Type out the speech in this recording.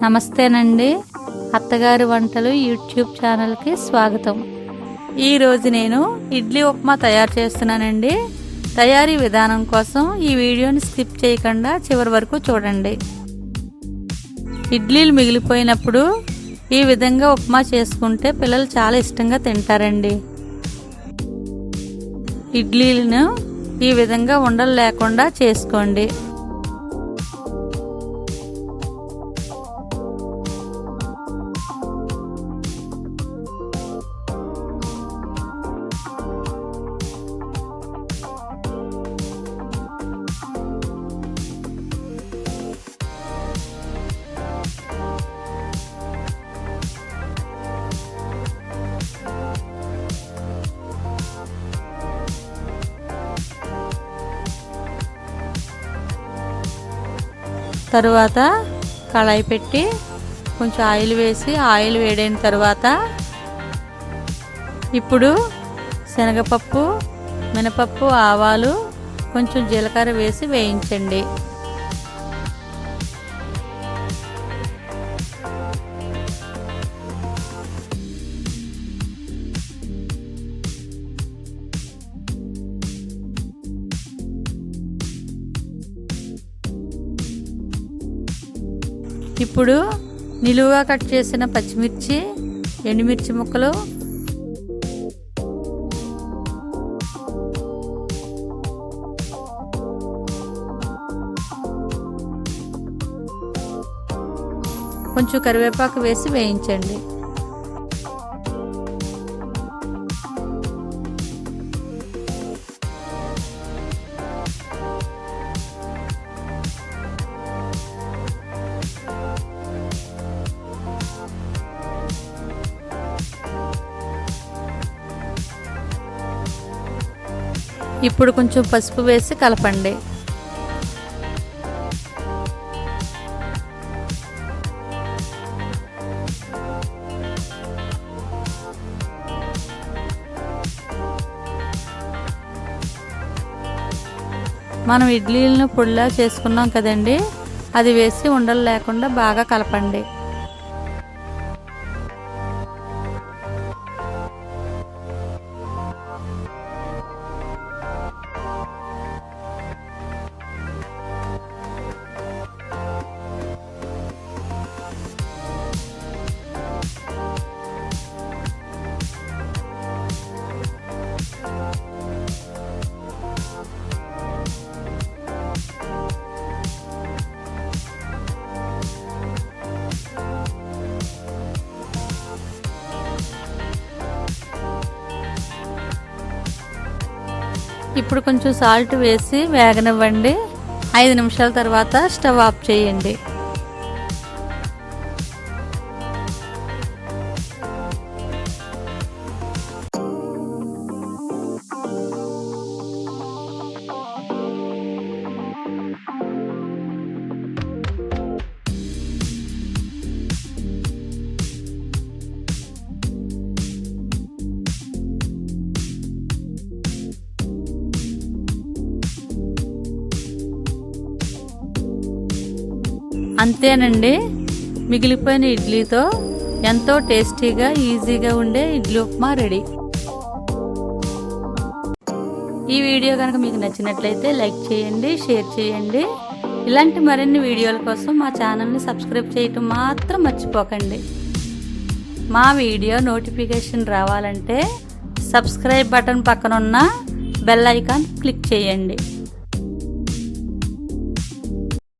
నమస్తేనండి, అత్తగారి వంటలు యూట్యూబ్ ఛానల్కి స్వాగతం. ఈరోజు నేను ఇడ్లీ ఉప్మా తయారు చేస్తున్నానండి. తయారీ విధానం కోసం ఈ వీడియోని స్కిప్ చేయకుండా చివరి వరకు చూడండి. ఇడ్లీలు మిగిలిపోయినప్పుడు ఈ విధంగా ఉప్మా చేసుకుంటే పిల్లలు చాలా ఇష్టంగా తింటారండి. ఇడ్లీలను ఈ విధంగా ఉండలు లేకుండా చేసుకోండి. తరువాత కళాయి పెట్టి కొంచెం ఆయిల్ వేసి ఆయిల్ వేడైన తర్వాత ఇప్పుడు శనగపప్పు, మినపప్పు, ఆవాలు, కొంచెం జీలకర్ర వేసి వేయించండి. ఇప్పుడు నిలువుగా కట్ చేసిన పచ్చిమిర్చి, ఎండుమిర్చి ముక్కలు, కొంచెం కరివేపాకు వేసి వేయించండి. ఇప్పుడు కొంచెం పసుపు వేసి కలపండి. మనం ఇడ్లీలను పొడిలా చేసుకున్నాం కదండి, అది వేసి ఉండలు లేకుండా బాగా కలపండి. ఇప్పుడు కొంచెం సాల్ట్ వేసి వేగనివ్వండి. 5 నిమిషాల తర్వాత స్టవ్ ఆఫ్ చేయండి. అంతేనండి, మిగిలిపోయిన ఇడ్లీతో ఎంతో టేస్టీగా ఈజీగా ఉండే ఇడ్లీ ఉప్మా రెడీ. ఈ వీడియో కనుక మీకు నచ్చినట్లయితే లైక్ చేయండి, షేర్ చేయండి. ఇలాంటి మరిన్ని వీడియోల కోసం మా ఛానల్ని సబ్స్క్రైబ్ చేయటం మాత్రం మర్చిపోకండి. మా వీడియో నోటిఫికేషన్ రావాలంటే సబ్స్క్రైబ్ బటన్ పక్కనున్న బెల్ ఐకాన్ క్లిక్ చేయండి.